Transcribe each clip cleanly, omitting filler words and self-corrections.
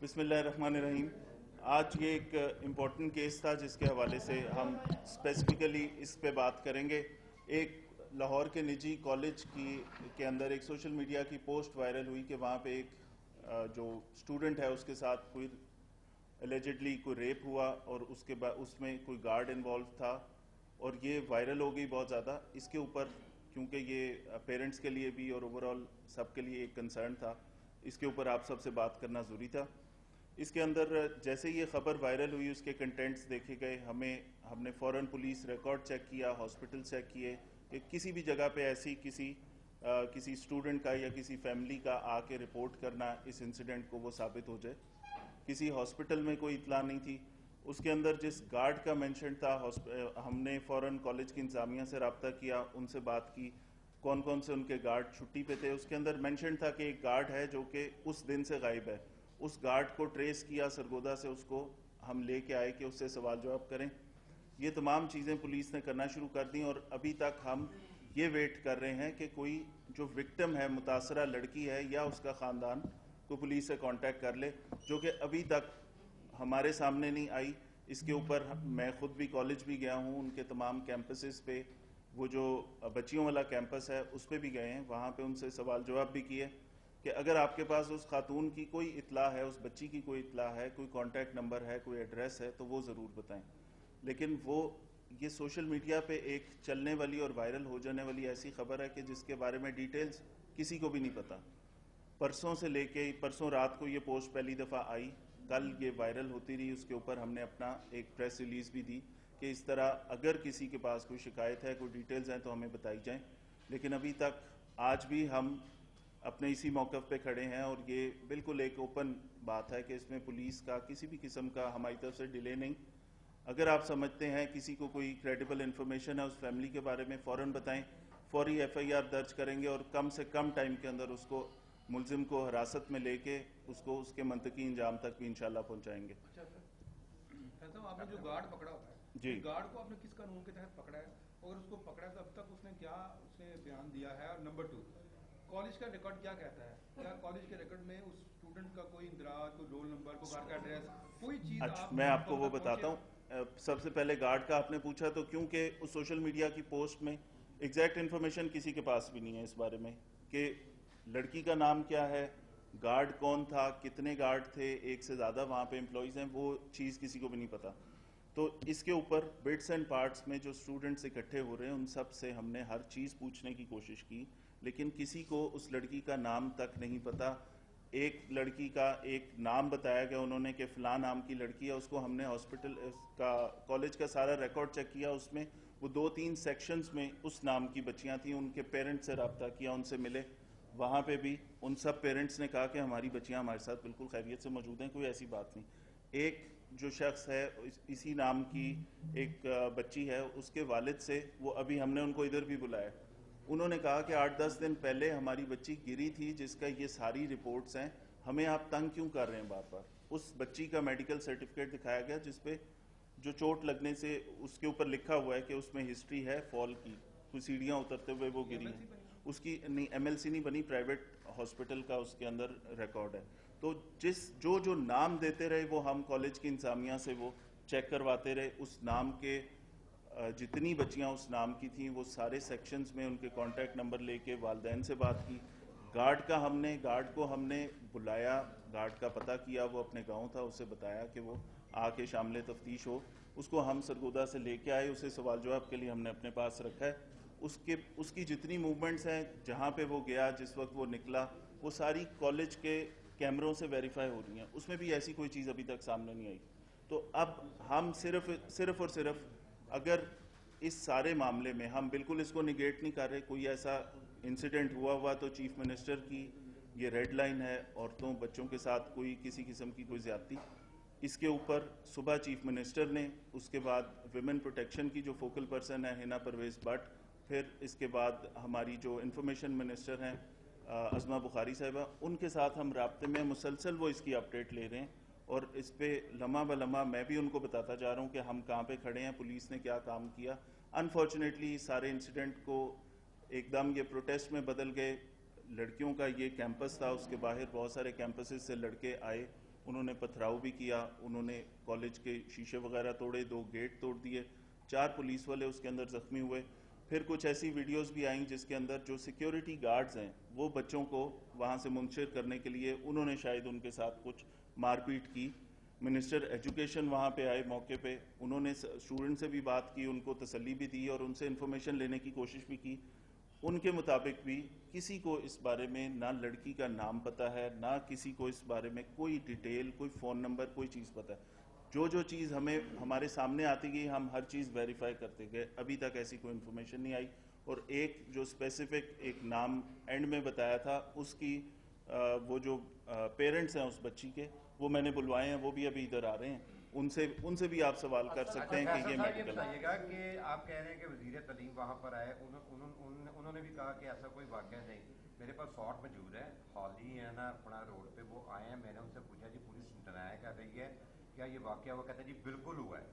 بسم اللہ الرحمن الرحیم. آج یہ ایک امپورٹنٹ کیس تھا جس کے حوالے سے ہم اسپیسیفکلی اس پہ بات کریں گے. ایک لاہور کے نجی کالج کے اندر ایک سوشل میڈیا کی پوسٹ وائرل ہوئی کہ وہاں پہ ایک جو اسٹوڈنٹ ہے اس کے ساتھ کوئی الیجڈلی کوئی ریپ ہوا اور اس میں کوئی گارڈ انوالو تھا اور یہ وائرل ہو گئی بہت زیادہ. اس کے اوپر کیونکہ یہ پیرنٹس کے لیے بھی اور اوور آل سب کے لیے ایک کنسرن تھا, اس کے اوپر آپ سب سے بات کرنا ضروری تھا. اس کے اندر جیسے یہ خبر وائرل ہوئی اس کے کنٹینٹس دیکھے گئے, ہم نے فوراً پولیس ریکارڈ چیک کیا, ہاسپٹل چیک کیے کہ کسی بھی جگہ پہ ایسی کسی اسٹوڈنٹ کا یا کسی فیملی کا آ کے رپورٹ کرنا اس انسیڈنٹ کو وہ ثابت ہو جائے. کسی ہاسپٹل میں کوئی اطلاع نہیں تھی. اس کے اندر جس گارڈ کا مینشن تھا ہم نے فوراً کالج کی انتظامیہ سے رابطہ کیا, ان سے بات کی کون کون سے ان کے گارڈ چھٹی پہ تھے. اس کے اندر مینشن تھا کہ ایک گارڈ ہے جو کہ اس دن سے غائب ہے. اس گارڈ کو ٹریس کیا سرگودا سے, اس کو ہم لے کے آئے کہ اس سے سوال جواب کریں. یہ تمام چیزیں پولیس نے کرنا شروع کر دیں اور ابھی تک ہم یہ ویٹ کر رہے ہیں کہ کوئی جو وکٹم ہے, متاثرہ لڑکی ہے یا اس کا خاندان, کو پولیس سے کانٹیکٹ کر لے, جو کہ ابھی تک ہمارے سامنے نہیں آئی. اس کے اوپر میں خود بھی کالج بھی گیا ہوں, ان کے تمام کیمپسز پہ, وہ جو بچیوں والا کیمپس ہے اس پہ بھی گئے ہیں, وہاں پہ ان سے سوال جواب بھی کیے کہ اگر آپ کے پاس اس خاتون کی کوئی اطلاع ہے, اس بچی کی کوئی اطلاع ہے, کوئی کانٹیکٹ نمبر ہے, کوئی ایڈریس ہے تو وہ ضرور بتائیں. لیکن یہ سوشل میڈیا پہ ایک چلنے والی اور وائرل ہو جانے والی ایسی خبر ہے کہ جس کے بارے میں ڈیٹیلز کسی کو بھی نہیں پتا. پرسوں سے لے کے پرسوں رات کو یہ پوسٹ پہلی دفعہ آئی, کل یہ وائرل ہوتی رہی. اس کے اوپر ہم نے اپنا ایک پریس ریلیز بھی دی کہ اس طرح اگر کسی کے پاس کوئی شکایت ہے, کوئی ڈیٹیلز ہیں تو ہمیں بتائی جائیں. لیکن ابھی تک آج بھی ہم اپنے اسی موقف پہ کھڑے ہیں اور یہ بالکل ایک اوپن بات ہے کہ اس میں پولیس کا کسی بھی قسم کا ہماری طرف سے ڈیلے نہیں. اگر آپ سمجھتے ہیں کسی کو کوئی کریڈیبل انفارمیشن ہے اس فیملی کے بارے میں, فوراً بتائیں. فوری ایف آئی آر درج کریں گے اور کم سے کم ٹائم کے اندر اس کو ملزم کو حراست میں لے کے اس کو اس کے منطقی انجام تک بھی انشاءاللہ پہنچائیں گے. صاحب آپ نے جو گارڈ پکڑا ہوتا ہے, جی, گارڈ کو آپ نے کس قانون کے تحت پکڑا ہے, اور اس کو پکڑا تو اب تک اس نے کیا بیان دیا ہے, اور نمبر 2 کالج کا ریکارڈ کیا کہتا ہے؟ کیا کالج کے ریکارڈ میں اس اسٹوڈنٹ کا کوئی اندراج, کوئی رول نمبر, کوئی گھر کا ایڈریس, کوئی چیز اچھا میں آپ کو وہ بتاتا ہوں. سب سے پہلے گارڈ کا آپ نے پوچھا تو کیونکہ اس سوشل میڈیا کی پوسٹ میں ایگزیکٹ انفارمیشن کسی کے پاس بھی نہیں ہے اس بارے میں کہ لڑکی کا نام کیا ہے, گارڈ کون تھا, کتنے گارڈ تھے, ایک سے زیادہ وہاں پہ امپلائیز ہیں, وہ چیز کسی کو بھی نہیں پتا. تو اس کے اوپر بٹس اینڈ پارٹس میں جو اسٹوڈنٹس اکٹھے ہو رہے ہیں ان سب سے ہم نے ہر چیز پوچھنے کی کوشش کی, لیکن کسی کو اس لڑکی کا نام تک نہیں پتا. ایک لڑکی کا ایک نام بتایا گیا انہوں نے کہ فلاں نام کی لڑکی ہے, اس کو ہم نے ہاسپٹل کا کالج کا سارا ریکارڈ چیک کیا, اس میں وہ 2-3 سیکشنز میں اس نام کی بچیاں تھیں. ان کے پیرنٹس سے رابطہ کیا, ان سے ملے, وہاں پہ بھی ان سب پیرنٹس نے کہا کہ ہماری بچیاں ہمارے ساتھ بالکل خیریت سے موجود ہیں, کوئی ایسی بات نہیں. ایک جو شخص ہے اسی نام کی ایک بچی ہے, اس کے والد سے وہ ابھی ہم نے ان کو ادھر بھی بلایا, انہوں نے کہا کہ 8-10 دن پہلے ہماری بچی گری تھی جس کا یہ ساری رپورٹس ہیں, ہمیں آپ تنگ کیوں کر رہے ہیں بار بار. اس بچی کا میڈیکل سرٹیفکیٹ دکھایا گیا جس پہ جو چوٹ لگنے سے اس کے اوپر لکھا ہوا ہے کہ اس میں ہسٹری ہے فال کی, کوئی سیڑھیاں اترتے ہوئے وہ گری ہیں. اس کی نہیں ایم ایل سی نہیں بنی, پرائیویٹ ہاسپٹل کا اس کے اندر ریکارڈ ہے. تو جو نام دیتے رہے وہ ہم کالج کی انتظامیہ سے وہ چیک کرواتے رہے. اس نام کے جتنی بچیاں اس نام کی تھیں وہ سارے سیکشنز میں ان کے کانٹیکٹ نمبر لے کے والدین سے بات کی. گارڈ کو ہم نے بلایا, گارڈ کا پتہ کیا, وہ اپنے گاؤں تھا, اسے بتایا کہ وہ آ کے شامل تفتیش ہو. اس کو ہم سرگودا سے لے کے آئے, اسے سوال جواب کے لیے ہم نے اپنے پاس رکھا ہے. اس کی جتنی موومنٹس ہیں, جہاں پہ وہ گیا, جس وقت وہ نکلا, وہ ساری کالج کے کیمروں سے ویریفائی ہو رہی ہیں, اس میں بھی ایسی کوئی چیز ابھی تک سامنے نہیں آئی. تو اب ہم صرف اور صرف اگر اس سارے معاملے میں ہم بالکل اس کو نگیٹ نہیں کر رہے, کوئی ایسا انسیڈنٹ ہوا تو چیف منسٹر کی یہ ریڈ لائن ہے, عورتوں بچوں کے ساتھ کوئی کسی قسم کی کوئی زیادتی, اس کے اوپر صبح چیف منسٹر نے, اس کے بعد ویمن پروٹیکشن کی جو فوکل پرسن ہے ہنا پرویز بٹ, پھر اس کے بعد ہماری جو انفارمیشن منسٹر ہیں عظمہ بخاری صاحبہ, ان کے ساتھ ہم رابطے میں مسلسل وہ اس کی اپڈیٹ لے رہے ہیں. اور اس پہ لمحہ بلمحہ میں بھی ان کو بتاتا جا رہا ہوں کہ ہم کہاں پہ کھڑے ہیں, پولیس نے کیا کام کیا. انفارچونیٹلی سارے انسیڈنٹ کو ایک دم یہ پروٹیسٹ میں بدل گئے. لڑکیوں کا یہ کیمپس تھا, اس کے باہر بہت سارے کیمپسز سے لڑکے آئے, انہوں نے پتھراؤ بھی کیا, انہوں نے کالج کے شیشے وغیرہ توڑے, 2 گیٹ توڑ دیے, 4 پولیس والے اس کے اندر زخمی ہوئے. پھر کچھ ایسی ویڈیوز بھی آئیں جس کے اندر جو سیکیورٹی گارڈز ہیں وہ بچوں کو وہاں سے منتشر کرنے کے لیے انہوں نے شاید ان کے ساتھ کچھ مار پیٹ کی. منسٹر ایجوکیشن وہاں پہ آئے موقع پہ, انہوں نے اسٹوڈنٹ سے بھی بات کی, ان کو تسلی بھی دی اور ان سے انفارمیشن لینے کی کوشش بھی کی. ان کے مطابق بھی کسی کو اس بارے میں نہ لڑکی کا نام پتہ ہے, نہ کسی کو اس بارے میں کوئی ڈیٹیل, کوئی فون نمبر, کوئی چیز پتہ ہے. جو چیز ہمارے سامنے آتی گئی ہم ہر چیز ویریفائی کرتے گئے, ابھی تک ایسی کوئی انفارمیشن نہیں آئی. اور ایک جو اسپیسیفک ایک نام اینڈ میں بتایا تھا, اس کی وہ جو پیرنٹس ہیں اس بچی کے, وہ میں نے بلوائے ہیں, وہ بھی ابھی ادھر آ رہے ہیں, ان سے بھی آپ سوال کر سکتے ہیں کہ یہ میڈیکل ہے. بتائیے گا کہ آپ کہہ رہے ہیں کہ وزیر تعلیم وہاں پر آئے, انہوں نے بھی کہا کہ ایسا کوئی واقعہ نہیں. میرے پاس شاٹ موجود ہے, ہالی ہے نا اپنا روڈ پہ, وہ آئے ہیں, میں نے ان سے پوچھا جی پولیس ڈنایا کر رہی ہے کیا یہ واقعہ, وہ کہتے ہیں جی بالکل ہوا ہے.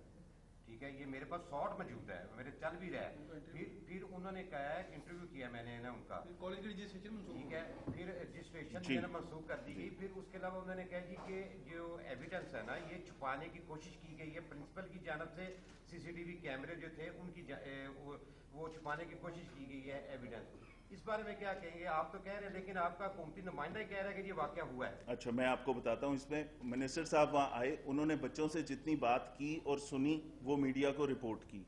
ٹھیک ہے, یہ میرے پاس شاٹ موجود ہے, میرے چل بھی رہا ہے. پھر انہوں نے کہا ہے انٹرویو کیا میں نے نا ان کا, کالج کی رجسٹریشن منسوخ, ٹھیک ہے, پھر رجسٹریشن جو ہے نا منسوخ کر دی گئی. پھر اس کے علاوہ انہوں نے کہا جی کہ جو ایویڈنس ہے نا یہ چھپانے کی کوشش کی گئی ہے پرنسپل کی جانب سے. CCTV کیمرے جو تھے ان کی وہ چھپانے کی کوشش کی گئی ہے ایویڈنس. اس بارے میں کیا کہیں گے؟ آپ تو کہہ رہے ہیں لیکن آپ کا حکومتی نمائندہ ہی کہہ رہا ہے کہ یہ واقعہ ہوا ہے. اچھا, میں آپ کو بتاتا ہوں, اس میں منسٹر صاحب وہاں آئے, انہوں نے بچوں سے جتنی بات کی اور سنی وہ میڈیا کو رپورٹ کی.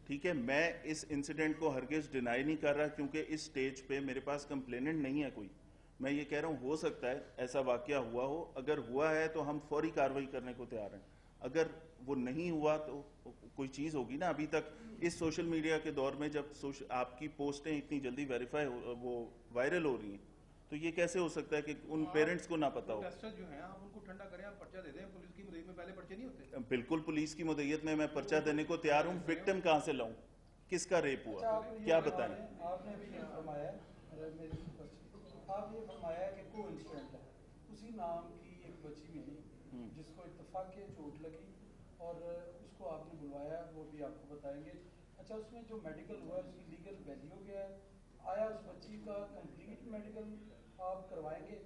ٹھیک ہے, میں اس انسیڈنٹ کو ہرگز ڈینائی نہیں کر رہا کیونکہ اس سٹیج پہ میرے پاس کمپلیننٹ نہیں ہے کوئی. میں یہ کہہ رہا ہوں ہو سکتا ہے ایسا واقعہ ہوا ہو, اگر ہوا ہے تو ہم فوری کارروائی کرنے کو تیار ہیں. اگر وہ نہیں ہوا تو کوئی چیز ہوگی نا. ابھی تک اس سوشل میڈیا کے دور میں جب آپ کی پوسٹیں اتنی جلدی ویریفائی وہ وائرل ہو رہی ہیں, تو یہ کیسے ہو سکتا ہے کہ ان پیرنٹس کو نہ پتا ہو. جو ہیں آپ ان کو ٹھنڈا کریں, آپ پرچہ دے دیں, پولیس کی مدعیت میں پہلے پرچے نہیں ہوتے. بالکل, پولیس کی مدعیت میں پرچہ دینے کو تیار ہوں. وکٹم کہاں سے لاؤں, کس کا ریپ ہوا, کیا بتائیں. آپ نے بھی یہ فرمایا, آپ یہ فرمایا کہ کو انسیڈنٹ ہے, اسی نام کی ایک بچی ملی جس کو اتفاق کے چوٹ لگی اور اس کو آپ نے بلوایا, وہ بھی آپ کو بتائیں گے. اچھا, اس میں جو میڈیکل ہوا ہے اس کی لیگل ویلیو کیا ہے, آیا اس بچی کا کمپلیٹ میڈیکل آپ کروائیں گے؟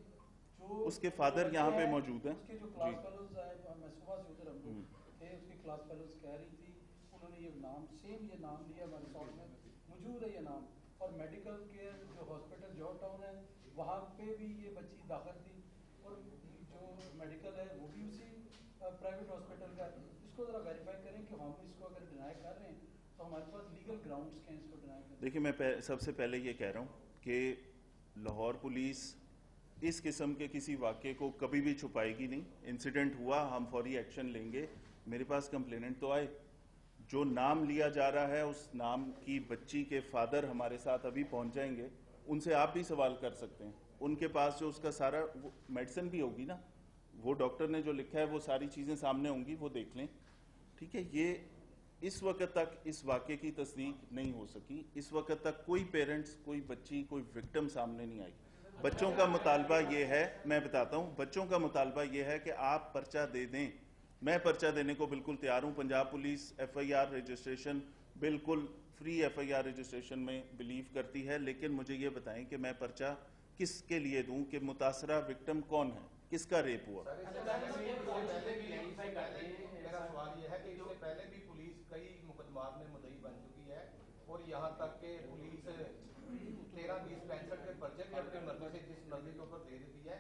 جو اس کے فادر یہاں پہ موجود ہیں, اس کے جو کلاس فیلوز آئے, میں صبح سے ادھر ہم لوگ تھے, اس کی کلاس فیلوز کہہ رہی تھی انہوں نے یہ نام سیم یہ نام لیا, ہمارے ساتھ میں موجود ہے یہ نام. اور میڈیکل کیئر جو ہاسپٹل جوہر ٹاؤن ہے وہاں پہ بھی یہ بچی داخل تھی, اور جو میڈیکل ہے وہ بھی اسی پرائیویٹ ہاسپٹل کا. اس کو ذرا ویریفائی کریں کہ ہم اس کو اگر ڈینائی کر رہے ہیں تو ہمارے پاس لیگل گراؤنڈس کے ہیں اس کو ڈینائی کریں. دیکھیں, میں سب سے پہلے یہ کہہ رہا ہوں کہ لاہور پولیس اس قسم کے کسی واقعے کو کبھی بھی چھپائے گی نہیں. انسیڈنٹ ہوا, ہم فوری ایکشن لیں گے. میرے پاس کمپلیننٹ تو آئے, جو نام لیا جا رہا ہے اس نام کی بچی کے فادر ہمارے ساتھ ابھی پہنچ جائیں گے, ان سے آپ بھی سوال کر سکتے ہیں. ان کے پاس جو اس کا سارا میڈیسن بھی ہوگی نا, وہ ڈاکٹر نے جو لکھا ہے وہ ساری چیزیں سامنے ہوں گی, وہ دیکھ لیں. ٹھیک ہے, یہ اس وقت تک اس واقعے کی تصدیق نہیں ہو سکی. اس وقت تک کوئی پیرنٹس, کوئی بچی, کوئی وکٹم سامنے نہیں آئی. بچوں کا مطالبہ یہ ہے, میں بتاتا ہوں, بچوں کا مطالبہ یہ ہے کہ آپ پرچہ دے دیں. میں پرچہ دینے کو بالکل تیار ہوں. پنجاب پولیس FIR رجسٹریشن بالکل فری FIR رجسٹریشن میں بلیو کرتی ہے, لیکن مجھے یہ بتائیں کہ میں پرچہ کس کے لیے دوں, کہ متاثرہ وکٹم کون ہے, کس کا ریپ ہوا. میرا سوال یہ ہے کہ اس سے پہلے بھی پولیس کئی مقدمات میں مدعی بن چکی ہے, اور یہاں تک کہ پولیس 13-20-65 کے پرچے بھی اپنی مرضی سے جس مرضی کے اوپر دے دیتی ہے.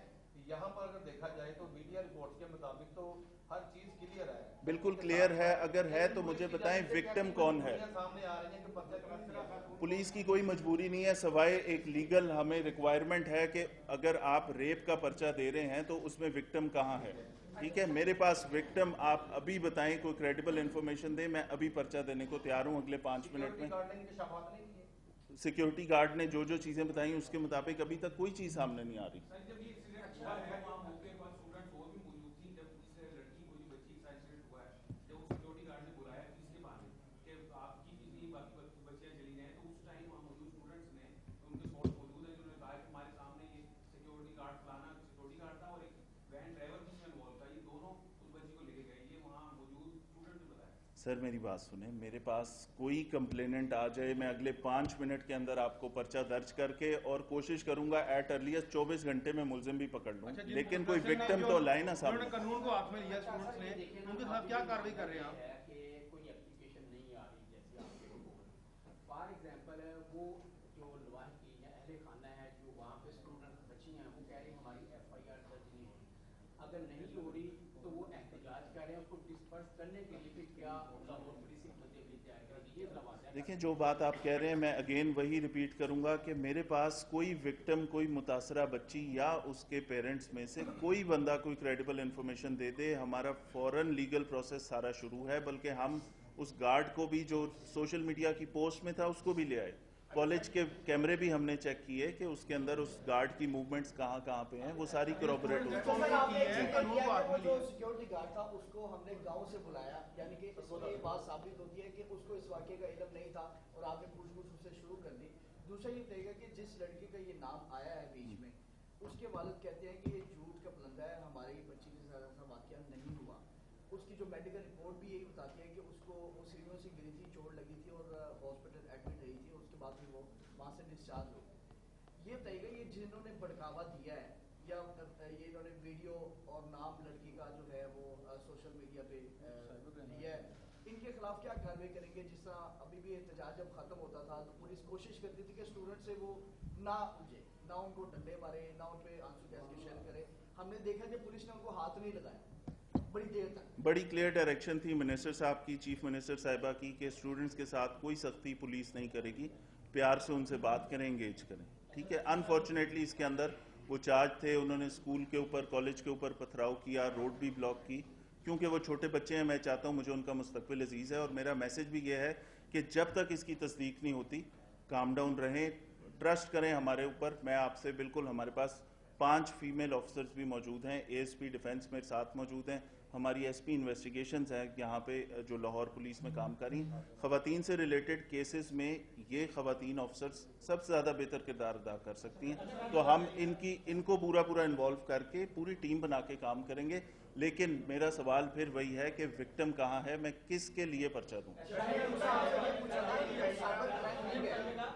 یہاں پر اگر دیکھا جائے تو میڈیا رپورٹس کے مطابق تو ہر چیز کلیئر ہے, بالکل کلیئر ہے. اگر ہے تو مجھے بتائیں وکٹم کون ہے. سامنے آ رہی ہے کہ پرچہ کلیئر. پولیس کی کوئی مجبوری نہیں ہے, سوائے ایک لیگل ہمیں ریکوائرمنٹ ہے کہ اگر آپ ریپ کا پرچہ دے رہے ہیں تو اس میں وکٹم کہاں ہے. ٹھیک ہے, میرے پاس وکٹم آپ ابھی بتائیں, کوئی کریڈیبل انفارمیشن دیں, میں ابھی پرچہ دینے کو تیار ہوں اگلے 5 منٹ میں. سیکیورٹی گارڈ نے جو چیزیں بتائیں اس کے مطابق ابھی تک کوئی چیز سامنے نہیں آ رہی. سر میری بات سنیں, میرے پاس کوئی کمپلیننٹ آ جائے, میں اگلے 5 منٹ کے اندر آپ کو پرچہ درج کر کے اور کوشش کروں گا ایٹ ارلیسٹ 24 گھنٹے میں ملزم بھی پکڑ لوں, لیکن کوئی وکٹم تو لائے نا انہوں نے سامنے. قانون کو ہاتھ میں لیا اسٹوڈنٹس نے, ان کے خلاف کیا کارروائی کر رہے ہیں آپ؟ کوئی اپلیکیشن نہیں آ رہی جیسے آپ کے فار ایگزامپل ہے وہ جو لواحقی یا اہل خانہ ہے جو وہاں پہ اسٹوڈنٹ بچی ہیں وہ کہہ رہی ہیں ہماری FIR درج نہیں ہو رہی, اگر نہیں ہو رہی تو وہ احتجاج کر رہے ہیں, اس کو ڈسپرس کرنے کے لیے کیا لاہور پولیس ایک مدد تیار کرے گی؟ یہ سوال ہے. دیکھیں جو بات آپ کہہ رہے ہیں میں اگین وہی ریپیٹ کروں گا کہ میرے پاس کوئی وکٹم, کوئی متاثرہ بچی یا اس کے پیرنٹس میں سے کوئی بندہ کوئی کریڈیبل انفارمیشن دے دے, ہمارا فوراً لیگل پروسیس سارا شروع ہے. بلکہ ہم اس گارڈ کو بھی جو سوشل میڈیا کی پوسٹ میں تھا اس کو بھی لے آئے, کالج کے کیمرے بھی ہم نے چیک کیے کہ اس کے اندر اس گارڈ کی موومنٹس کہاں کہاں پہ ہیں, وہ ساری کروبریٹ ہوئی. جو سیکیورٹی گارڈ تھا اس کو ہم نے گاؤں سے بلایا, یعنی کہ اس کو یہ بات ثابت ہوتی ہے کہ اس کو اس واقعے کا علم نہیں تھا اور آپ نے پوچھ گچھ اس سے شروع کر دی. دوسرا یہ کہے گا کہ جس لڑکی کا یہ نام آیا ہے بیچ میں, اس کے والد کہتے ہیں کہ یہ جھوٹ کا پلندہ ہے, ہماری بچی کے ساتھ ایسا واقعہ نہیں ہوا. اس کی جو میڈیکل رپورٹ بھی یہی بتاتی ہے کہ اس کو وہ سیڑھیوں سے گری تھی, چوٹ لگی تھی اور ہاسپٹل ایڈمٹ رہی تھی, اس کے بعد بھی وہ وہاں سے ڈسچارج ہو. یہ بتائیے گا یہ جنہوں نے بڑکاوا دیا ہے یا یہ انہوں نے ویڈیو اور نام لڑکی کا جو ہے وہ سوشل میڈیا پہ دیا ہے, ان کے خلاف کیا کارروائی کریں گے؟ جس طرح ابھی بھی احتجاج جب ختم ہوتا تھا تو پولیس کوشش کرتی تھی کہ اسٹوڈنٹ سے وہ نہ الجھے, نہ ان کو ڈنڈے مارے, نہ ان پہ آنسو گیس کے شیل کرے. ہم نے دیکھا کہ پولیس نے ان کو ہاتھ نہیں لگایا بڑی دیر تک. بڑی کلیئر ڈائریکشن تھی منسٹر صاحب کی, چیف منسٹر صاحبہ کی, کہ اسٹوڈنٹس کے ساتھ کوئی سختی پولیس نہیں کرے گی, پیار سے ان سے بات کریں, انگیج کریں. ٹھیک ہے, انفارچونیٹلی اس کے اندر وہ چارج تھے, انہوں نے اسکول کے اوپر کالج کے اوپر پتھراؤ کیا, روڈ بھی بلاک کی, کیونکہ وہ چھوٹے بچے ہیں. میں چاہتا ہوں, مجھے ان کا مستقبل عزیز ہے, اور میرا میسج بھی یہ ہے کہ جب تک اس کی تصدیق نہیں ہوتی کام ڈاؤن رہیں, ٹرسٹ کریں ہمارے اوپر. میں آپ سے بالکل, ہمارے پاس 5 فیمیل آفیسرز بھی موجود ہیں, ASP ڈیفینس میرے ساتھ موجود ہیں, ہماری SP انویسٹیگیشنز ہیں یہاں پہ جو لاہور پولیس میں کام کری. خواتین سے ریلیٹڈ کیسز میں یہ خواتین آفیسرز سب سے زیادہ بہتر کردار ادا کر سکتی ہیں, تو ہم ان کو پورا انوالو کر کے پوری ٹیم بنا کے کام کریں گے. لیکن میرا سوال پھر وہی ہے کہ وکٹم کہاں ہے, میں کس کے لیے پرچہ دوں؟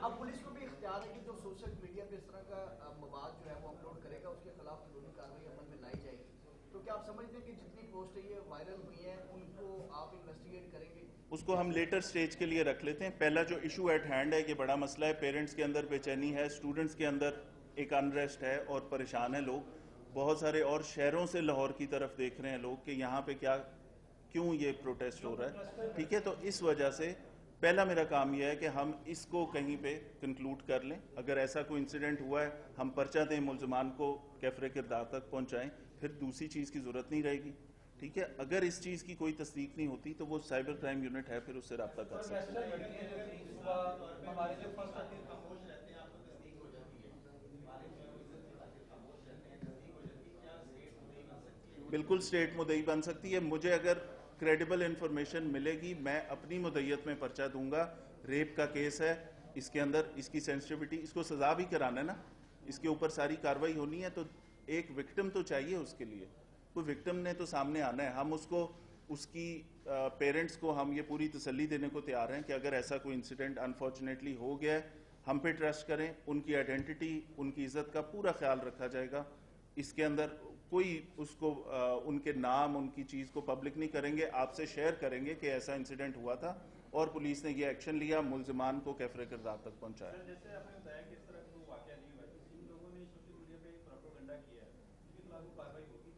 اب پولیس کو بھی اختیار ہے کہ جو سوشل میڈیا پہ اس طرح کا مواد جو ہے وہ اپلوڈ کرے گا, اس کے خلاف قانونی کارروائی عمل میں لائی جائے گی. تو کیا آپ سمجھتے ہیں کہ جتنی پوسٹیں یہ وائرل ہوئی ہیں ان کو آپ انویسٹیگیٹ کریں گے؟ اس کو ہم لیٹر سٹیج کے لیے رکھ لیتے ہیں. پہلا جو ایشو ایٹ ہینڈ ہے, یہ بڑا مسئلہ ہے, پیرنٹس کے اندر بے چینی ہے, اسٹوڈنٹس کے اندر ایک انریسٹ ہے اور پریشان ہیں لوگ. بہت سارے اور شہروں سے لاہور کی طرف دیکھ رہے ہیں لوگ کہ یہاں پہ کیوں یہ پروٹیسٹ ہو رہا ہے. ٹھیک ہے, تو اس وجہ سے پہلا میرا کام یہ ہے کہ ہم اس کو کہیں پہ کنکلوڈ کر لیں. اگر ایسا کوئی انسیڈنٹ ہوا ہے, ہم پرچہ دیں, ملزمان کو کیفرے کردار تک پہنچائیں, پھر دوسری چیز کی ضرورت نہیں رہے گی. ٹھیک ہے, اگر اس چیز کی کوئی تصدیق نہیں ہوتی تو وہ سائبر کرائم یونٹ ہے, پھر اس سے رابطہ کر سکتے ہیں. بالکل اسٹیٹ مدعی بن سکتی ہے. مجھے اگر کریڈیبل انفارمیشن ملے گی, میں اپنی مدعیت میں پرچہ دوں گا. ریپ کا کیس ہے, اس کے اندر اس کی سینسٹیوٹی, اس کو سزا بھی کرانا ہے نا, اس کے اوپر ساری کاروائی ہونی ہے, تو ایک وکٹم تو چاہیے. اس کے لیے کوئی وکٹم نے تو سامنے آنا ہے. ہم اس کی پیرنٹس کو ہم یہ پوری تسلی دینے کو تیار ہیں کہ اگر ایسا کوئی انسیڈنٹ انفارچونیٹلی ہو گیا ہے, ہم پہ ٹرسٹ کریں, ان کی آئیڈینٹی, ان کی عزت کا پورا خیال رکھا جائے گا. اس کے اندر کوئی اس کو ان کے نام, ان کی چیز کو پبلک نہیں کریں گے. آپ سے شیئر کریں گے کہ ایسا انسیڈنٹ ہوا تھا اور پولیس نے یہ ایکشن لیا, ملزمان کو کیفرے کردار تک پہنچایا. جیسے آپ نے بتایا کہ اس طرح کا واقعہ نہیں ہوا ہے, تو جن لوگوں نے سوشل میڈیا پہ پروپیگنڈا کیا ہے ان کے خلاف کارروائی ہوگی؟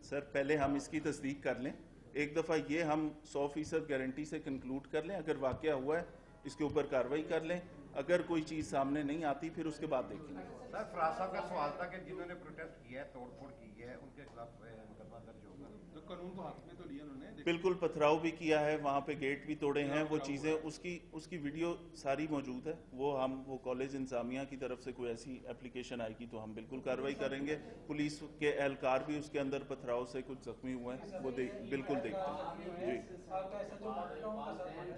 سر پہلے ہم اس کی تصدیق کر لیں. ایک دفعہ یہ ہم 100% گارنٹی سے کنکلوڈ کر لیں. اگر واقعہ ہوا ہے اس کے اوپر کارروائی کر لیں. اگر کوئی چیز سامنے نہیں آتی پھر اس کے بعد دیکھیں گے. سر فراز صاحب کا سوال تھا کہ جنہوں نے پروٹیسٹ کیا ہے, توڑ پھوڑ کی ہے, ان کے خلاف مقدمہ درج ہوگا؟ جو قانون کو ہاتھ میں تو لیا انہوں نے, بالکل پتھراؤ بھی کیا ہے, وہاں پہ گیٹ بھی توڑے ہیں, وہ چیزیں اس کی ویڈیو ساری موجود ہے. وہ کالج انتظامیہ کی طرف سے کوئی ایسی اپلیکیشن آئے گی تو ہم بالکل کارروائی کریں گے. پولیس کے اہلکار بھی اس کے اندر پتھراؤ سے کچھ زخمی ہوئے ہیں, وہ بالکل دیکھتے ہیں.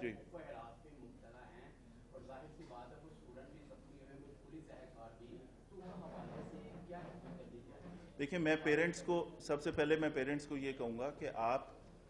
جی جی دیکھیں, میں پیرنٹس کو سب سے پہلے یہ کہوں گا کہ آپ